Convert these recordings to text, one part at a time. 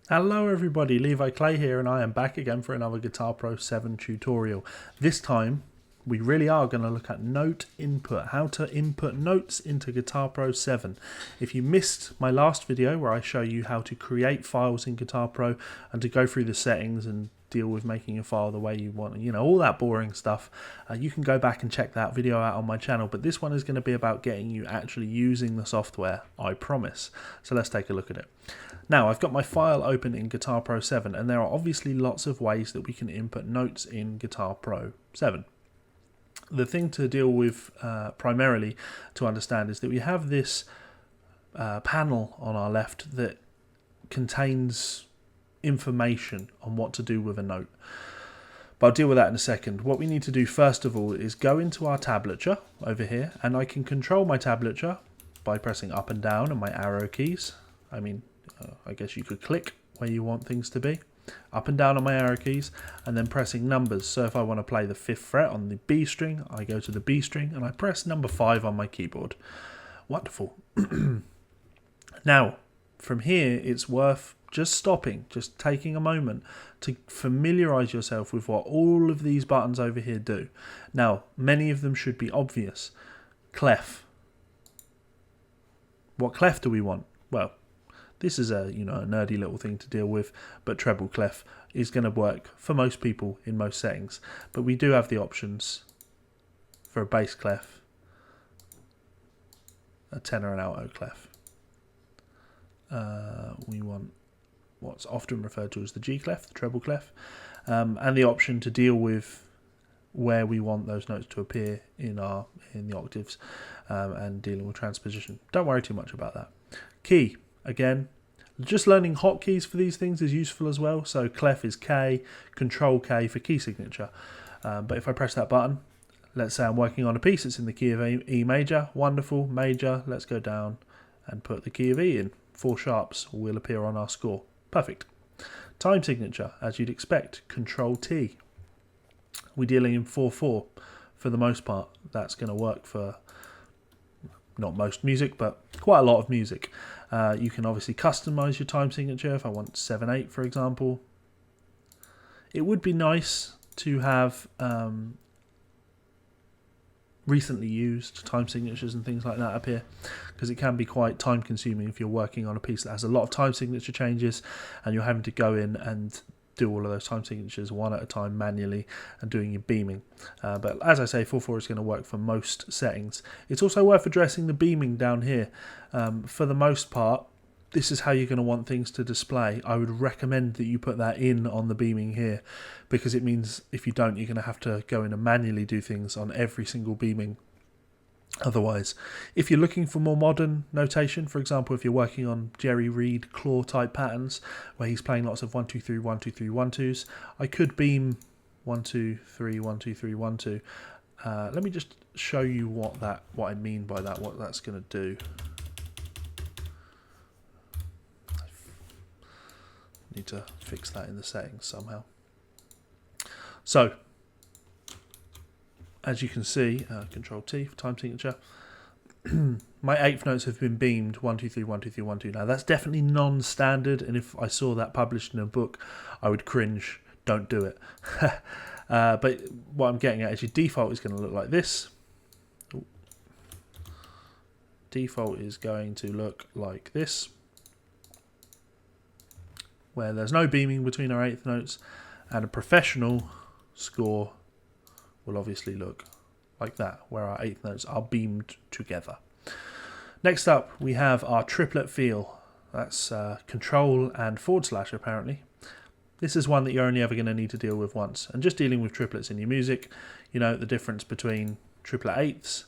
Hello everybody, Levi Clay here, and I am back again for another Guitar Pro 7 tutorial. This time we really are going to look at note input, how to input notes into Guitar Pro 7. If you missed my last video where I show you how to create files in Guitar Pro and to go through the settings and deal with making a file the way you want, all that boring stuff, you can go back and check that video out on my channel. But this one is going to be about getting you actually using the software, I promise. So let's take a look at it. Now I've got my file open in Guitar Pro 7, and there are obviously lots of ways that we can input notes in Guitar Pro 7. The thing to deal with primarily to understand is that we have this panel on our left that contains information on what to do with a note. But I'll deal with that in a second. What we need to do first of all is go into our tablature over here, and I can control my tablature by pressing up and down and my arrow keys. I guess you could click where you want things to be, up and down on my arrow keys, and then pressing numbers. So if I want to play the 5th fret on the B string, I go to the B string and I press number 5 on my keyboard. Wonderful. Now, from here, it's worth just stopping, just taking a moment to familiarize yourself with what all of these buttons over here do. Now, many of them should be obvious. Clef. What clef do we want? Well, this is a nerdy little thing to deal with, but treble clef is going to work for most people in most settings. But we do have the options for a bass clef, a tenor and alto clef. We want what's often referred to as the G clef, the treble clef, and the option to deal with where we want those notes to appear in the octaves, and dealing with transposition. Don't worry too much about that. Key. Again, just learning hotkeys for these things is useful as well. So clef is K, Control K for key signature. But if I press that button, let's say I'm working on a piece that's in the key of E major. Wonderful, major. Let's go down and put the key of E in. 4 sharps will appear on our score. Perfect. Time signature, as you'd expect, Control T. We're dealing in 4/4 for the most part. That's going to work for not most music, but quite a lot of music. You can obviously customize your time signature. If I want 7/8, for example, it would be nice to have recently used time signatures and things like that up here, because it can be quite time consuming if you're working on a piece that has a lot of time signature changes and you're having to go in and do all of those time signatures one at a time manually and doing your beaming. But as I say, 4/4 is going to work for most settings. It's also worth addressing the beaming down here. For the most part, this is how you're going to want things to display. I would recommend that you put that in on the beaming here, because it means if you don't, you're going to have to go in and manually do things on every single beaming. Otherwise, if you're looking for more modern notation, for example, if you're working on Jerry Reed claw type patterns where he's playing lots of 1 2 3 1 2 3 1 2s, I could beam 1 2 3 1 2 3 1 2. Let me just show you what I mean by that, what that's going to do. I need to fix that in the settings somehow. So, as you can see, Control T for time signature, my 8th notes have been beamed 1 2 3 1 2 3 1 2. Now that's definitely non-standard, and if I saw that published in a book, I would cringe. Don't do it. But what I'm getting at is your default is going to look like this. Ooh. Default is going to look like this, where there's no beaming between our 8th notes, and a professional score will obviously look like that, where our 8th notes are beamed together. Next up, we have our Triplet Feel. That's Control and / apparently. This is one that you're only ever going to need to deal with once. And just dealing with triplets in your music, you know the difference between triplet 8ths,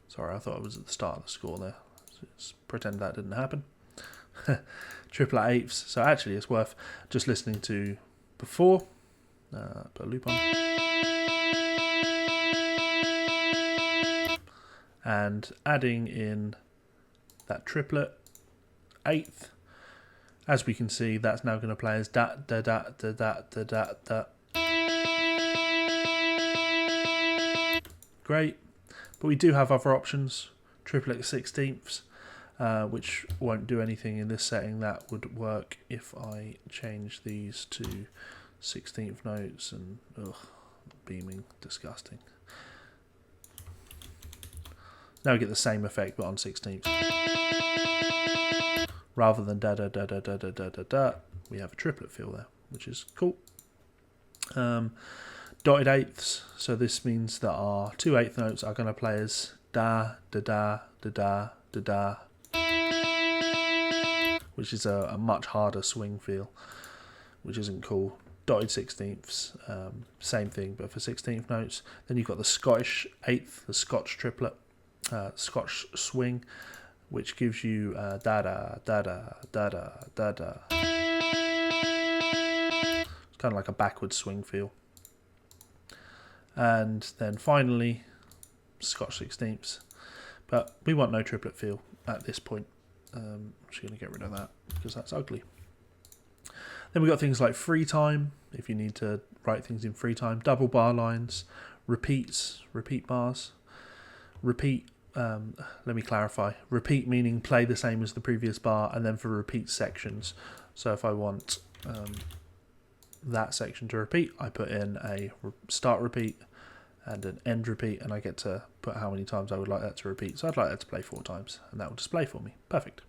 sorry, I thought it was at the start of the score there. Let's pretend that didn't happen. Triplet 8ths. So actually it's worth just listening to before. Put a loop on. And adding in that triplet 8th. As we can see, that's now going to play as da da da da da da da da. Great. But we do have other options. Triplet 16ths. which won't do anything in this setting. That would work if I change these to 16th notes and beaming, disgusting. Now we get the same effect but on 16th. Rather than da da da da da da da da da, we have a triplet feel there, which is cool. Dotted eighths, so this means that our 2 8th notes are going to play as da da da da da da da, which is a much harder swing feel, which isn't cool. Dotted 16ths, same thing, but for 16th notes. Then you've got the Scottish 8th, the Scotch triplet, Scotch swing, which gives you da da da da da da da da. It's kind of like a backwards swing feel. And then finally, Scotch 16ths. But we want no triplet feel at this point. I'm just going to get rid of that because that's ugly. Then we've got things like free time, if you need to write things in free time, double bar lines, repeats, repeat bars, repeat, let me clarify, repeat meaning play the same as the previous bar, and then for repeat sections. So if I want that section to repeat, I put in a start repeat and an end repeat, and I get to put how many times I would like that to repeat. So I'd like that to play 4 times, and that will display for me. Perfect.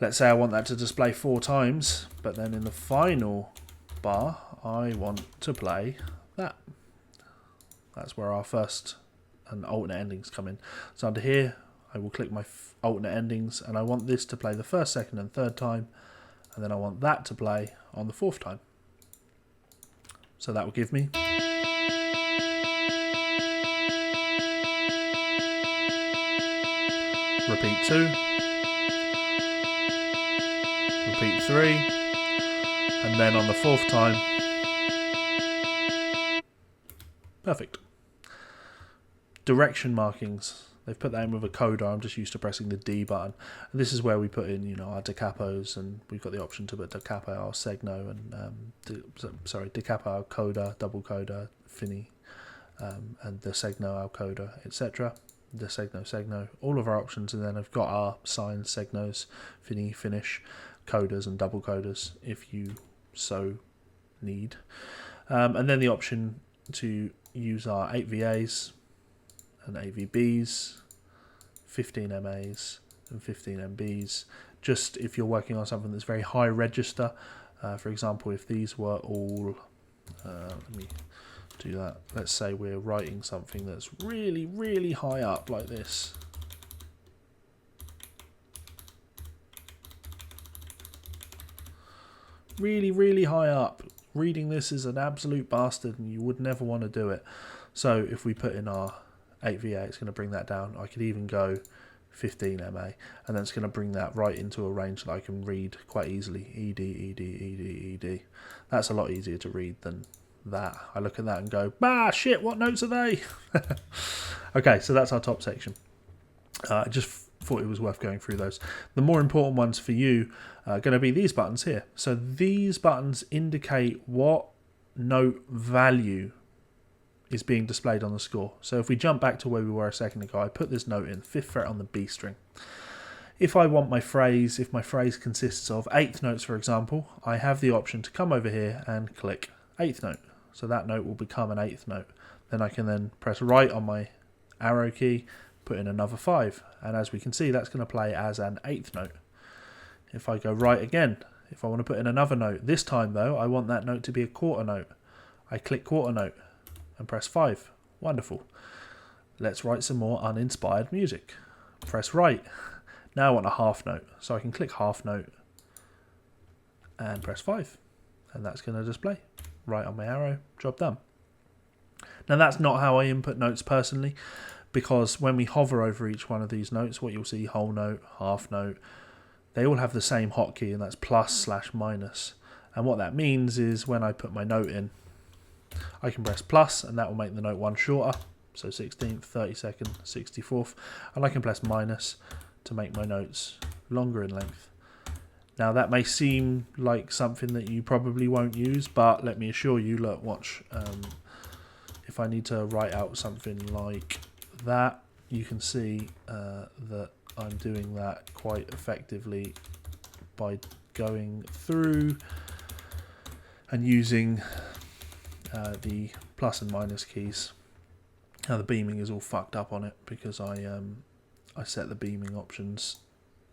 Let's say I want that to display 4 times, but then in the final bar, I want to play that. That's where our first and alternate endings come in. So under here, I will click my alternate endings, and I want this to play the first, second, and third time, and then I want that to play on the 4th time. So that will give me repeat 2, repeat 3, and then on the 4th time, perfect. Direction markings, they've put that in with a coda. I'm just used to pressing the D button. And this is where we put in, our da capos, and we've got the option to put da capo, our segno, and da capo, our coda, double coda, fini, and the segno, our coda, etc. The segno, all of our options, and then I've got our signs, segnos, fini, finish, codas, and double codas if you so need. And then the option to use our 8 VAs and 8 VBs, 15 MAs and 15 MBs, just if you're working on something that's very high register. For example, if these were all, let me do that. Let's say we're writing something that's really, really high up like this. Really, really high up. Reading this is an absolute bastard and you would never want to do it. So if we put in our 8 VA, it's going to bring that down. I could even go 15 MA, and then it's going to bring that right into a range that I can read quite easily. ED, ED, ED, ED. That's a lot easier to read than that. I look at that and go, bah, shit, what notes are they? Okay, so that's our top section. I just thought it was worth going through those. The more important ones for you are going to be these buttons here. So these buttons indicate what note value is being displayed on the score. So if we jump back to where we were a second ago, I put this note in 5th fret on the B string. If I want my phrase, if my phrase consists of 8th notes, for example, I have the option to come over here and click 8th note. So that note will become an 8th note. Then I can then press right on my arrow key, put in another 5. And as we can see, that's going to play as an 8th note. If I go right again, if I want to put in another note, this time though, I want that note to be a quarter note. I click quarter note and press 5. Wonderful. Let's write some more uninspired music. Press right. Now I want a half note. So I can click half note and press 5. And that's going to display. Right on my arrow. Job done. Now that's not how I input notes personally, because when we hover over each one of these notes, what you'll see, whole note, half note, they all have the same hotkey, and that's +/-. And what that means is when I put my note in, I can press plus, and that will make the note one shorter, so 16th, 32nd, 64th, and I can press minus to make my notes longer in length. Now that may seem like something that you probably won't use, but let me assure you, look, watch, if I need to write out something like that, you can see that I'm doing that quite effectively by going through and using the plus and minus keys. Now the beaming is all fucked up on it because I set the beaming options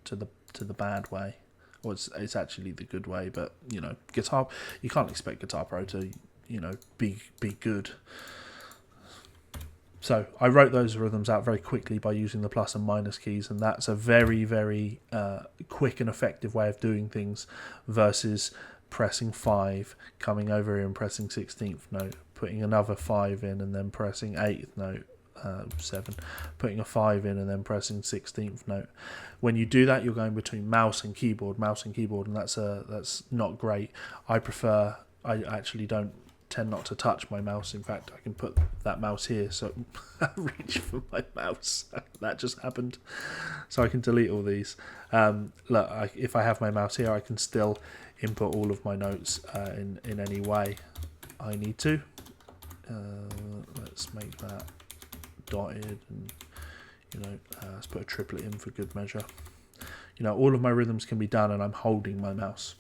to the bad way. Well, it's actually the good way, but you know, guitar, you can't expect Guitar Pro to, you know, be good. So I wrote those rhythms out very quickly by using the plus and minus keys, and that's a very, very quick and effective way of doing things versus pressing 5, coming over here and pressing 16th note, putting another 5 in and then pressing 8th note, 7, putting a 5 in and then pressing 16th note. When you do that, you're going between mouse and keyboard, and that's not great. I actually don't tend not to touch my mouse. In fact, I can put that mouse here, so I reach for my mouse. That just happened, so I can delete all these. Look, if I have my mouse here, I can still input all of my notes in any way I need to. Let's make that dotted, and you know, let's put a triplet in for good measure. You know, all of my rhythms can be done, and I'm holding my mouse.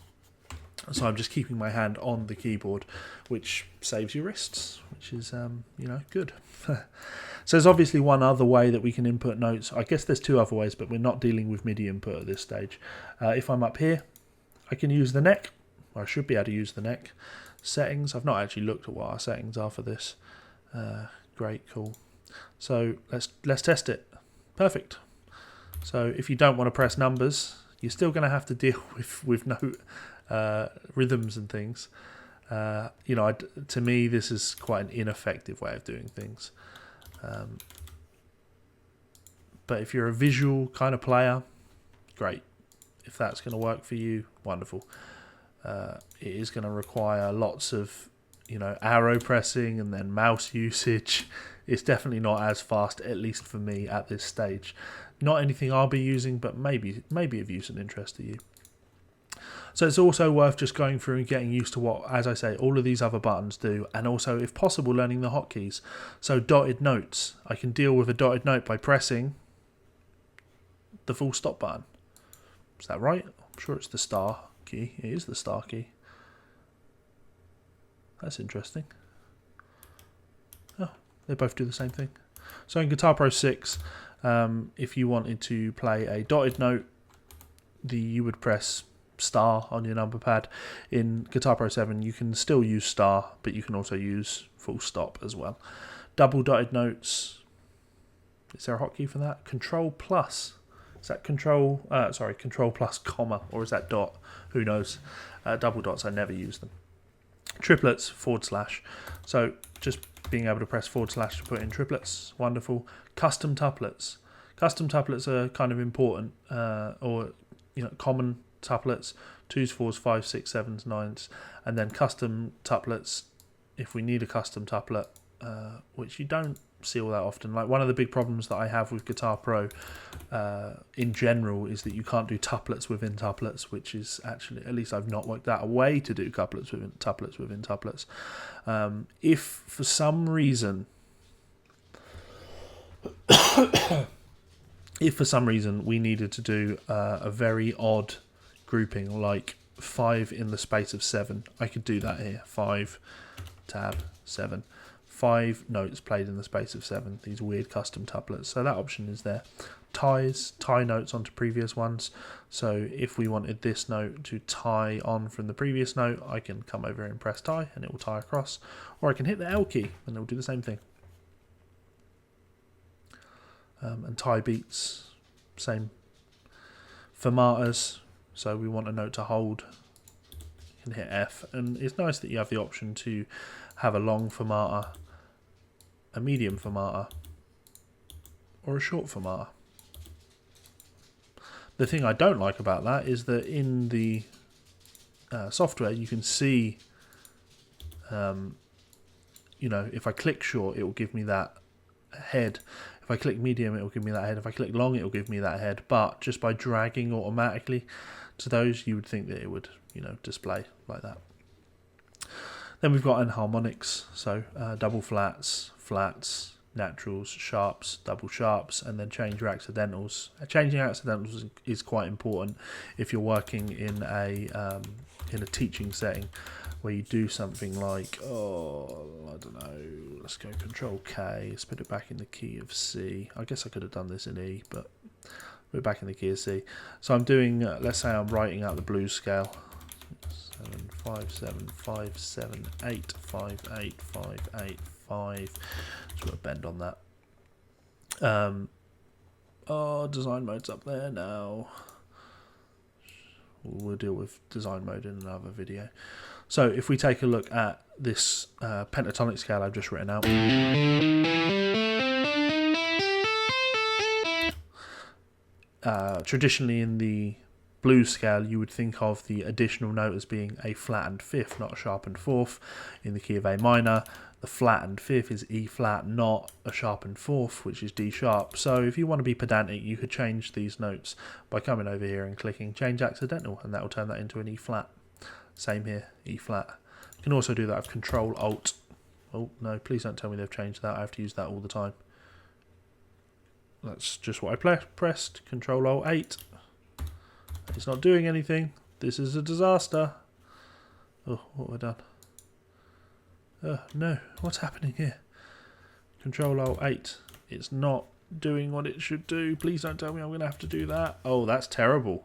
So I'm just keeping my hand on the keyboard, which saves your wrists, which is, you know, good. So there's obviously one other way that we can input notes. I guess there's two other ways, but we're not dealing with MIDI input at this stage. If I'm up here, I can use the neck, or I should be able to use the neck. Settings, I've not actually looked at what our settings are for this. Great, cool. So let's test it. Perfect. So if you don't want to press numbers, you're still going to have to deal with note rhythms and things. You know, to me, this is quite an ineffective way of doing things. But if you're a visual kind of player, great. If that's going to work for you, wonderful. It is going to require lots of, you know, arrow pressing and then mouse usage. It's definitely not as fast, at least for me at this stage. Not anything I'll be using, but maybe of use and interest to you. So it's also worth just going through and getting used to what, as I say, all of these other buttons do, and also, if possible, learning the hotkeys. So dotted notes. I can deal with a dotted note by pressing the full stop button. Is that right? I'm sure it's the star key. It is the star key. That's interesting. Oh, they both do the same thing. So in Guitar Pro 6, if you wanted to play a dotted note, you would press star on your number pad. In Guitar Pro 7 you can still use star, but you can also use full stop as well. Double dotted notes, is there a hotkey for that? Control plus, is that control plus comma, or is that dot? Who knows. Double dots, I never use them. Triplets, /, so just being able to press / to put in triplets, wonderful. Custom tuplets are kind of important, or you know, common tuplets, 2s, 4s, 5s, 6s, 7s, 9s, and then custom tuplets if we need a custom tuplet, which you don't see all that often. Like, one of the big problems that I have with Guitar Pro in general is that you can't do tuplets within tuplets, which is actually, at least I've not worked out a way to do tuplets within tuplets. If for some reason we needed to do a very odd grouping, like 5 in the space of 7, I could do that here. 5, tab, 7. 5 notes played in the space of 7, these weird custom tuplets. So that option is there. Tie notes onto previous ones. So if we wanted this note to tie on from the previous note, I can come over here and press tie and it will tie across. Or I can hit the L key and it will do the same thing. And tie beats, same. Fermatas, so we want a note to hold, you can hit F, and it's nice that you have the option to have a long fermata, a medium fermata, or a short fermata. The thing I don't like about that is that in the software you can see, you know, if I click short it will give me that head. If I click medium, it will give me that head. If I click long, it will give me that head. But just by dragging automatically to those, you would think that it would, you know, display like that. Then we've got harmonics, so double flats, naturals, sharps, double sharps, and then change your accidentals. Changing accidentals is quite important if you're working in a teaching setting where you do something like, oh, I don't know, let's go Control K, let's put it back in the key of C. I guess I could have done this in E, but put it back in the key of C. So I'm doing, let's say I'm writing out the blues scale. 7 5 7 5 7 8 5 8 5 8 5. Just put a bend on that. Oh, design mode's up there now. We'll deal with design mode in another video. So if we take a look at this pentatonic scale I've just written out. Traditionally in the blues scale you would think of the additional note as being a flattened fifth, not a sharpened fourth. In the key of A minor, the flattened fifth is E flat, not a sharpened fourth, which is D sharp. So if you want to be pedantic, you could change these notes by coming over here and clicking change accidental, and that will turn that into an E flat. Same here, E flat. You can also do that with Control Alt. Oh no, please don't tell me they've changed that. I have to use that all the time. That's just what I pressed. Control Alt 8. It's not doing anything. This is a disaster. Oh, what have I done? No, what's happening here? Control Alt 8. It's not doing what it should do. Please don't tell me I'm going to have to do that. Oh, that's terrible.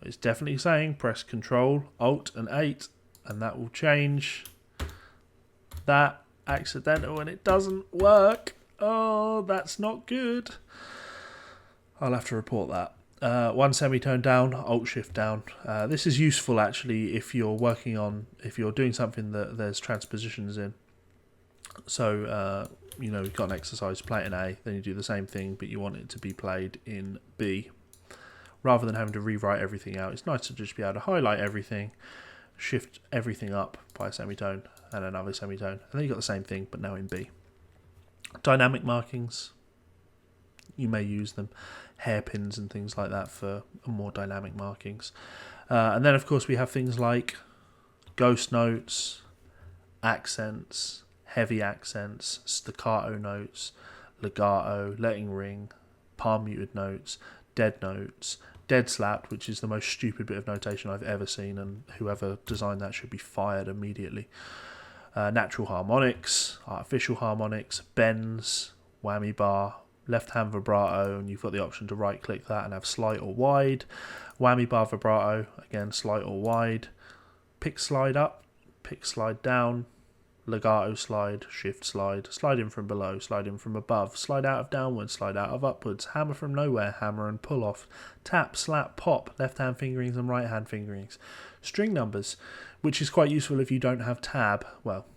It's definitely saying press Control Alt and 8 and that will change that accidental, and it doesn't work. Oh, that's not good. I'll have to report that. One semitone down, Alt Shift down. This is useful actually if you're doing something that there's transpositions in. So you know, you've got an exercise, play it in A, then you do the same thing, but you want it to be played in B. Rather than having to rewrite everything out, it's nice to just be able to highlight everything, shift everything up by a semitone and another semitone, and then you've got the same thing but now in B. Dynamic markings, you may use them, hairpins and things like that for more dynamic markings. And then of course we have things like ghost notes, accents, heavy accents, staccato notes, legato, letting ring, palm muted notes, dead notes, dead slapped, which is the most stupid bit of notation I've ever seen, and whoever designed that should be fired immediately. Natural harmonics, artificial harmonics, bends, whammy bar, left hand vibrato, and you've got the option to right click that and have slight or wide. Whammy bar vibrato, again slight or wide. Pick slide up, pick slide down, legato slide, shift slide, slide in from below, slide in from above, slide out of downwards, slide out of upwards, hammer from nowhere, hammer and pull off, tap, slap, pop, left hand fingerings and right hand fingerings. String numbers, which is quite useful if you don't have tab. Well,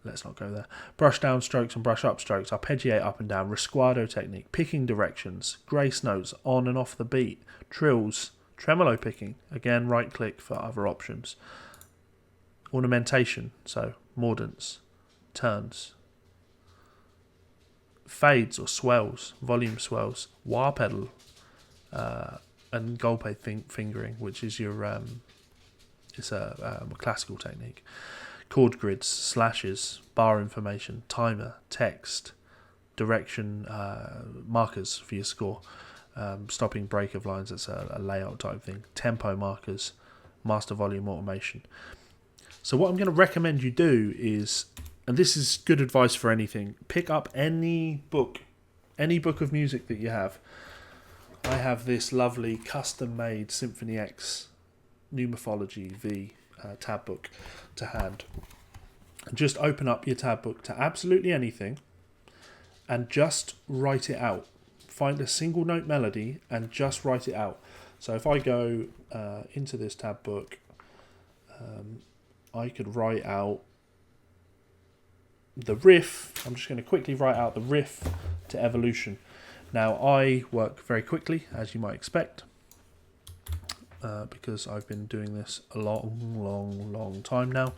let's not go there. Brush down strokes and brush up strokes, arpeggiate up and down, risquado technique, picking directions, grace notes on and off the beat, trills, tremolo picking, again right click for other options. Ornamentation, so mordants, turns, fades or swells, volume swells, wah pedal, and golpe fingering, which is your it's a classical technique. Chord grids, slashes, bar information, timer, text, direction, markers for your score, stopping break of lines, that's a layout type thing, tempo markers, master volume automation. So what I'm going to recommend you do is, and this is good advice for anything, pick up any book of music that you have. I have this lovely custom-made Symphony X Pneumophology V tab book to hand. And just open up your tab book to absolutely anything and just write it out. Find a single note melody and just write it out. So if I go into this tab book, I could write out the riff. I'm just going to quickly write out the riff to Evolution. Now I work very quickly, as you might expect, because I've been doing this a long time now.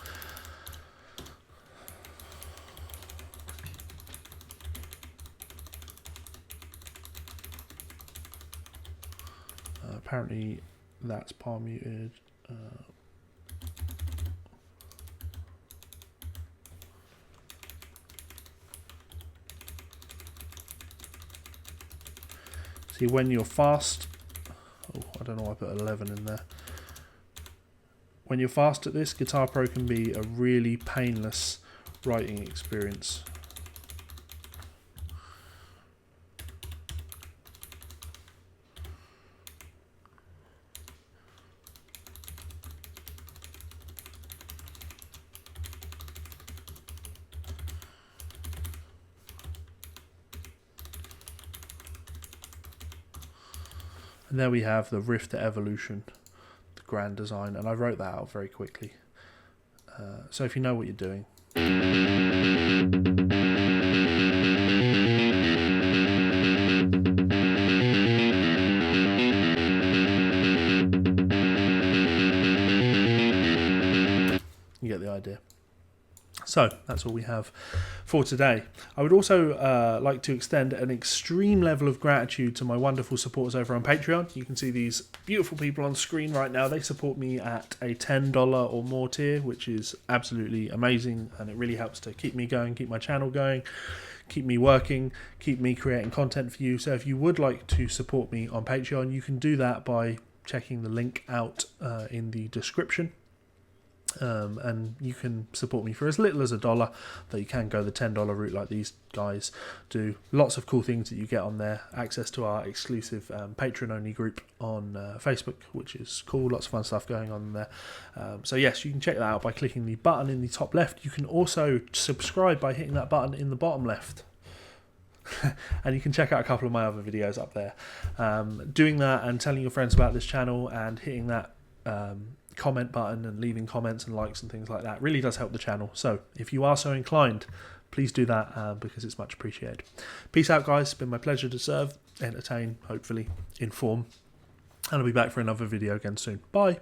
Apparently that's palm muted. See, when you're fast, oh, I don't know why I put 11 in there. When you're fast at this, Guitar Pro can be a really painless writing experience. And there we have the riff to evolution, the grand design, and I wrote that out very quickly. So if you know what you're doing. You get the idea. So that's all we have for today. I would also like to extend an extreme level of gratitude to my wonderful supporters over on Patreon. You can see these beautiful people on screen right now. They support me at a $10 or more tier, which is absolutely amazing, and it really helps to keep me going, keep my channel going, keep me working, keep me creating content for you. So if you would like to support me on Patreon, you can do that by checking the link out in the description. And you can support me for as little as $1, though you can go the $10 route like these guys do. Lots of cool things that you get on there. Access to our exclusive patron-only group on Facebook, which is cool. Lots of fun stuff going on there. So yes, you can check that out by clicking the button in the top left. You can also subscribe by hitting that button in the bottom left. And you can check out a couple of my other videos up there. Doing that and telling your friends about this channel and hitting that comment button and leaving comments and likes and things like that really does help the channel. So if you are so inclined, please do that because it's much appreciated. Peace out, guys. It's been my pleasure to serve, entertain, hopefully inform, and I'll be back for another video again soon. Bye.